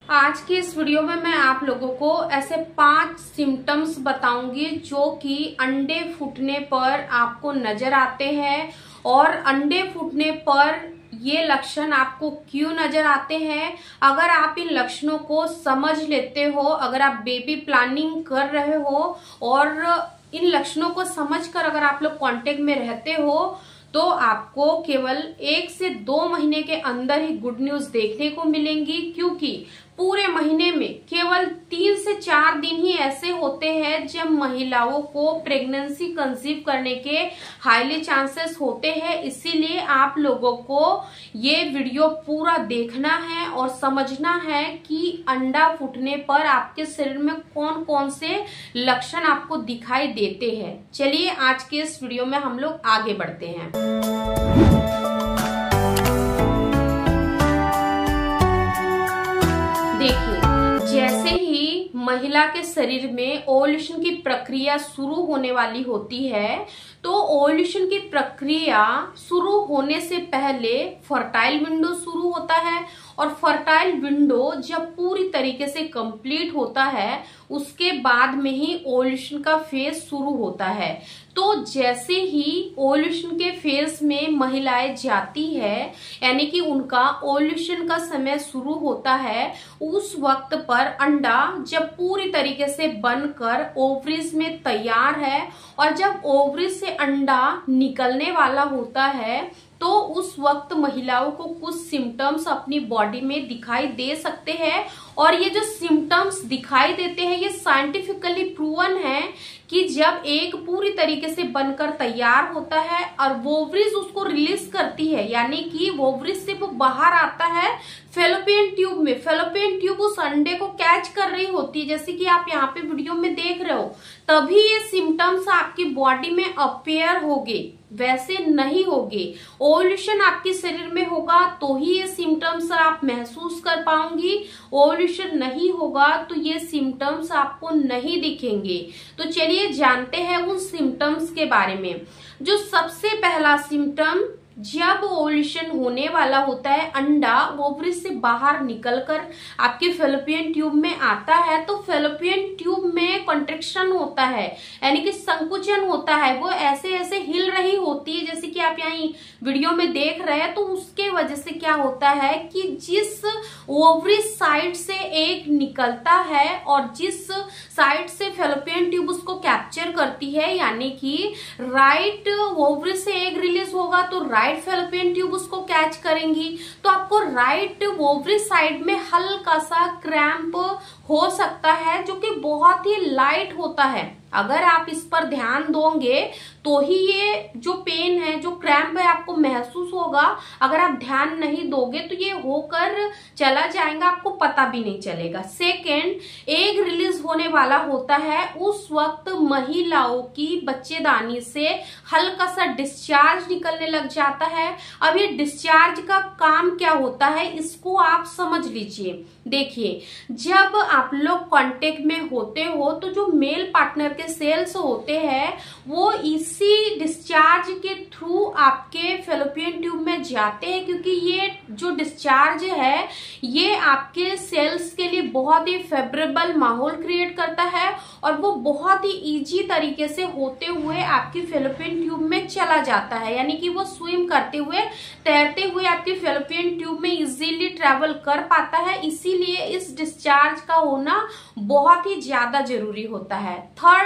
आज की इस वीडियो में मैं आप लोगों को ऐसे 5 सिम्टम्स बताऊंगी जो कि अंडे फूटने पर आपको नजर आते हैं और अंडे फूटने पर ये लक्षण आपको क्यों नजर आते हैं। अगर आप इन लक्षणों को समझ लेते हो, अगर आप बेबी प्लानिंग कर रहे हो और इन लक्षणों को समझकर अगर आप लोग कांटेक्ट में रहते हो तो आपको केवल 1 से 2 महीने के अंदर ही गुड न्यूज देखने को मिलेंगी, क्योंकि पूरे महीने में केवल 3 से 4 दिन ही ऐसे होते हैं जब महिलाओं को प्रेगनेंसी कंसीव करने के हाईली चांसेस होते हैं। इसीलिए आप लोगों को ये वीडियो पूरा देखना है और समझना है कि अंडा फूटने पर आपके शरीर में कौन कौन से लक्षण आपको दिखाई देते हैं। चलिए आज के इस वीडियो में हम लोग आगे बढ़ते हैं। देखिए, जैसे ही महिला के शरीर में ओव्यूलेशन की प्रक्रिया शुरू होने वाली होती है तो ओव्यूलेशन की प्रक्रिया शुरू होने से पहले फर्टाइल विंडो शुरू होता है और फर्टाइल विंडो जब पूरी तरीके से कंप्लीट होता है उसके बाद में ही ओव्यूलेशन का फेज शुरू होता है। तो जैसे ही ओव्यूलेशन के फेज में महिलाएं जाती है, यानी कि उनका ओव्यूलेशन का समय शुरू होता है, उस वक्त पर अंडा जब पूरी तरीके से बनकर ओवरीज में तैयार है और जब ओवरीज से अंडा निकलने वाला होता है तो उस वक्त महिलाओं को कुछ सिम्टम्स अपनी बॉडी में दिखाई दे सकते हैं। और ये जो सिम्टम्स दिखाई देते हैं ये साइंटिफिकली प्रूवन है कि जब एग पूरी तरीके से बनकर तैयार होता है और वोवरीज उसको रिलीज करती है, यानी कि वोवरीज से वो बाहर आता है फेलोपियन ट्यूब में। फेलोपियन ट्यूब उस अंडे को कैच कर रही होती है, जैसे कि आप यहाँ पे वीडियो में देख रहे हो, तभी ये सिम्टम्स आपकी बॉडी में अपीयर होंगे, वैसे नहीं होगे। ओव्यूलेशन आपके शरीर में होगा तो ही ये सिम्टम्स आप महसूस कर पाऊंगी, ओव्यूलेशन नहीं होगा तो ये सिम्टम्स आपको नहीं दिखेंगे। तो चलिए जानते हैं उन सिम्टम्स के बारे में। जो सबसे पहला सिम्टम, जब ओव्यूलेशन होने वाला होता है, अंडा ओवरी से बाहर निकलकर आपके फेलोपियन ट्यूब में आता है तो फेलोपियन ट्यूब में कॉन्ट्रैक्शन होता है, यानी कि संकुचन होता है। वो ऐसे ऐसे हिल रही होती है जैसे कि आप यहाँ वीडियो में देख रहे हैं। तो उसके वजह से क्या होता है कि जिस ओवरी साइड से एग निकलता है और जिस साइड से फेलोपियन ट्यूब उसको कैप्चर करती है, यानी कि राइट ओवरी से एग रिलीज होगा तो राइट फेलोपियन ट्यूब उसको कैच करेंगी, तो आपको राइट ओवरी साइड में हल्का सा क्रैम्प हो सकता है जो कि बहुत ही लाइट होता है। अगर आप इस पर ध्यान दोगे तो ही ये जो पेन है, जो क्रैम्प है, आपको महसूस होगा। अगर आप ध्यान नहीं दोगे तो ये होकर चला जाएगा, आपको पता भी नहीं चलेगा। सेकेंड, एग रिलीज होने वाला होता है, उस वक्त महिलाओं की बच्चेदानी से हल्का सा डिस्चार्ज निकलने लग जाता है। अब ये डिस्चार्ज का काम क्या होता है इसको आप समझ लीजिए। देखिए, जब आप लोग कांटेक्ट में होते हो तो जो मेल पार्टनर के सेल्स होते हैं वो इसी डिस्चार्ज के थ्रू आपके फेलोपियन ट्यूब में जाते हैं, क्योंकि ये जो डिस्चार्ज है ये आपके सेल्स के लिए बहुत ही फेवरेबल माहौल क्रिएट करता है और वो बहुत ही इजी तरीके से होते हुए आपकी फेलोपियन ट्यूब में चला जाता है, यानी कि वो स्विम करते हुए, तैरते हुए आपके फेलोपियन ट्यूब में इजीली ट्रेवल कर पाता है। इसीलिए इस डिस्चार्ज का होना बहुत ही ज्यादा जरूरी होता है। थर्ड,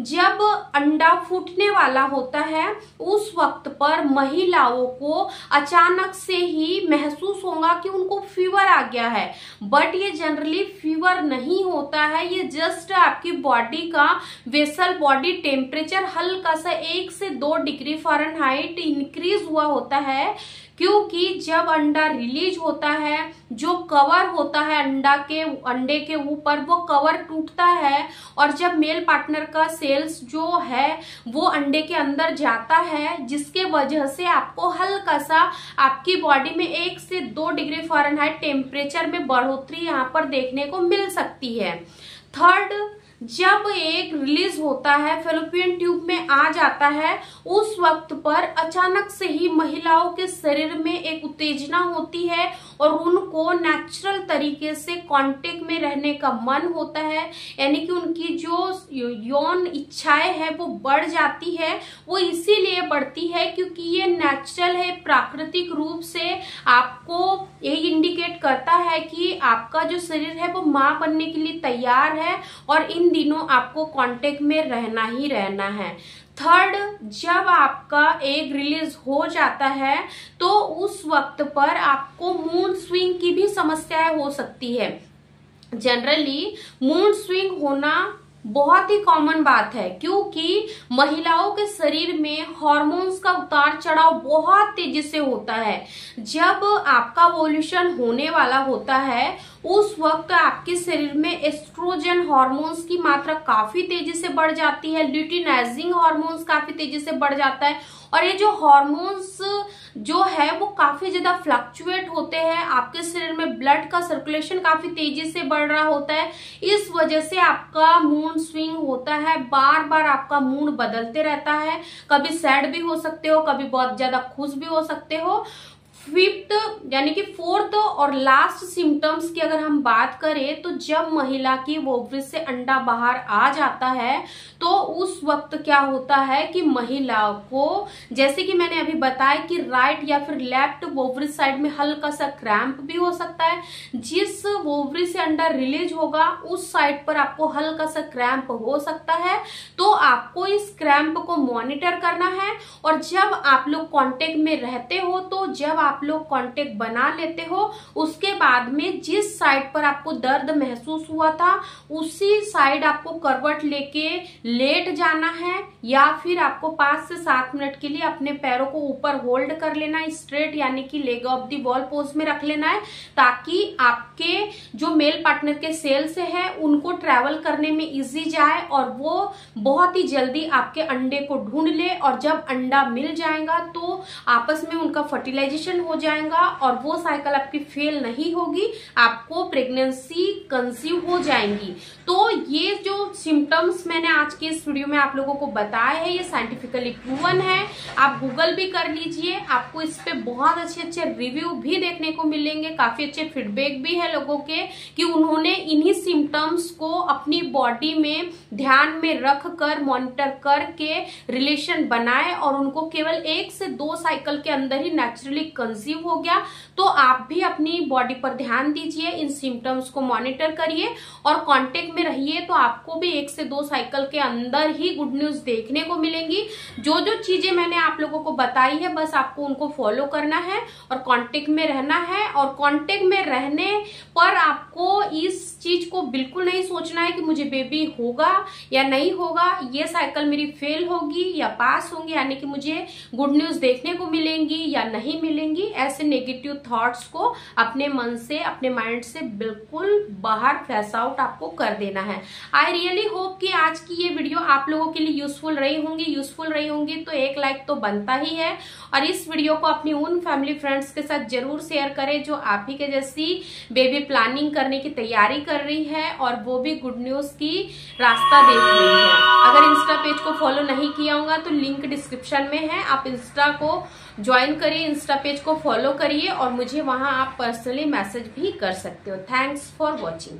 जब अंडा फूटने वाला होता है उस वक्त पर महिलाओं को अचानक से ही महसूस होगा कि उनको फीवर आ गया है, बट ये जनरली फीवर नहीं होता है। ये जस्ट आपकी बॉडी का वेसल बॉडी टेम्परेचर हल्का सा 1 से 2 डिग्री फ़ारेनहाइट इंक्रीज हुआ होता है, क्योंकि जब अंडा रिलीज होता है जो कवर होता है अंडे के ऊपर वो कवर टूटता है और जब मेल पार्टनर का सेल्स जो है वो अंडे के अंदर जाता है, जिसके वजह से आपको हल्का सा आपकी बॉडी में 1 से 2 डिग्री फ़ारेनहाइट टेम्परेचर में बढ़ोतरी यहाँ पर देखने को मिल सकती है। थर्ड, जब एग रिलीज होता है, फेलोपियन ट्यूब में आ जाता है, उस वक्त पर अचानक से ही महिलाओं के शरीर में एक उत्तेजना होती है और उनको नेचुरल तरीके से कांटेक्ट में रहने का मन होता है, यानी कि उनकी जो यौन इच्छाएं है वो बढ़ जाती है। वो इसीलिए बढ़ती है क्योंकि ये नेचुरल है, प्राकृतिक रूप से आपको ये इंडिकेट करता है कि आपका जो शरीर है वो मां बनने के लिए तैयार है और इन दिनों आपको कांटेक्ट में रहना ही रहना है। थर्ड, जब आपका एग रिलीज हो जाता है तो उस वक्त पर आपको मूड स्विंग की भी समस्याएं हो सकती है। जनरली मूड स्विंग होना बहुत ही कॉमन बात है क्योंकि महिलाओं के शरीर में हार्मोन्स का उतार चढ़ाव बहुत तेजी से होता है। जब आपका ओव्यूलेशन होने वाला होता है उस वक्त आपके शरीर में एस्ट्रोजन हार्मोन्स की मात्रा काफी तेजी से बढ़ जाती है, ल्यूटिनाइजिंग हार्मोन्स काफी तेजी से बढ़ जाता है और ये जो हार्मोन्स जो है वो काफी ज्यादा फ्लक्चुएट होते हैं। आपके शरीर में ब्लड का सर्कुलेशन काफी तेजी से बढ़ रहा होता है, इस वजह से आपका मूड स्विंग होता है। बार बार आपका मूड बदलते रहता है, कभी सैड भी हो सकते हो, कभी बहुत ज्यादा खुश भी हो सकते हो। फिफ्थ यानी कि फोर्थ और लास्ट सिम्टम्स की अगर हम बात करें तो जब महिला की ओवरी से अंडा बाहर आ जाता है तो उस वक्त क्या होता है कि महिला को, जैसे कि मैंने अभी बताया कि राइट या फिर लेफ्ट ओवरी साइड में हल्का सा क्रैम्प भी हो सकता है। जिस ओवरी से अंडा रिलीज होगा उस साइड पर आपको हल्का सा क्रैम्प हो सकता है, तो आपको इस क्रैम्प को मॉनिटर करना है। और जब आप लोग कांटेक्ट में रहते हो तो जब आप लोग कांटेक्ट बना लेते हो उसके बाद में जिस साइड पर आपको दर्द महसूस हुआ था उसी साइड आपको करवट लेके लेट जाना है या फिर आपको 5 से 7 मिनट के लिए अपने पैरों को ऊपर होल्ड कर लेना है, स्ट्रेट यानी कि leg of the wall pose में रख लेना है, ताकि आपके जो मेल पार्टनर के सेल से है उनको ट्रेवल करने में इजी जाए और वो बहुत ही जल्दी आपके अंडे को ढूंढ ले। और जब अंडा मिल जाएगा तो आपस में उनका फर्टिलाइजेशन हो जाएगा और वो साइकिल आपकी फेल नहीं होगी, आपको प्रेगनेंसी कंसीव हो जाएंगी। तो ये जो सिम्टम्स मैंने आज के इस वीडियो में आप लोगों को बताया है ये साइंटिफिकली प्रूवन है। आप गूगल भी कर लीजिए, आपको इस पे बहुत अच्छे अच्छे रिव्यू भी देखने को मिलेंगे, काफी अच्छे फीडबैक भी है लोगों के कि उन्होंने इन्हीं सिम्टम्स को अपनी बॉडी में ध्यान में रख कर मॉनिटर करके रिलेशन बनाए और उनको केवल 1 से 2 साइकिल के अंदर ही नेचुरली कंसीव हो गया। तो आप भी अपनी बॉडी पर ध्यान दीजिए, इन सिम्टम्स को मॉनिटर करिए और कांटेक्ट में रहिए, तो आपको भी 1 से 2 साइकिल के अंदर ही गुड न्यूज देखने को मिलेंगी। जो जो चीजें मैंने आप लोगों को बताई है बस आपको उनको फॉलो करना है और कांटेक्ट में रहना है। और कांटेक्ट में रहने पर आपको इस चीज को बिल्कुल नहीं सोचना है कि मुझे बेबी होगा या नहीं होगा, ये साइकिल मेरी फेल होगी या पास होंगी, यानी कि मुझे गुड न्यूज देखने को मिलेंगी या नहीं मिलेंगी। ऐसे नेगेटिव थॉट्स को अपने मन से, अपने माइंड से बिल्कुल बाहर फ्लैश आउट आपको कर देना है। आई रियली होप कि आज की ये वीडियो आप लोगों के लिए यूजफुल रही होंगी तो एक लाइक तो बनता ही है। और इस वीडियो को अपनी उन फैमिली फ्रेंड्स के साथ जरूर शेयर करें जो आप ही के जैसी बेबी प्लानिंग करने की तैयारी कर रही है और वो भी गुड न्यूज की रास्ता देख रही है। अगर इंस्टा पेज को फॉलो नहीं किया होगा तो लिंक डिस्क्रिप्शन में है, आप इंस्टा को ज्वाइन करिए, इंस्टा पेज को फॉलो करिए और मुझे वहां आप पर्सनली मैसेज भी कर सकते हो। Thanks for watching.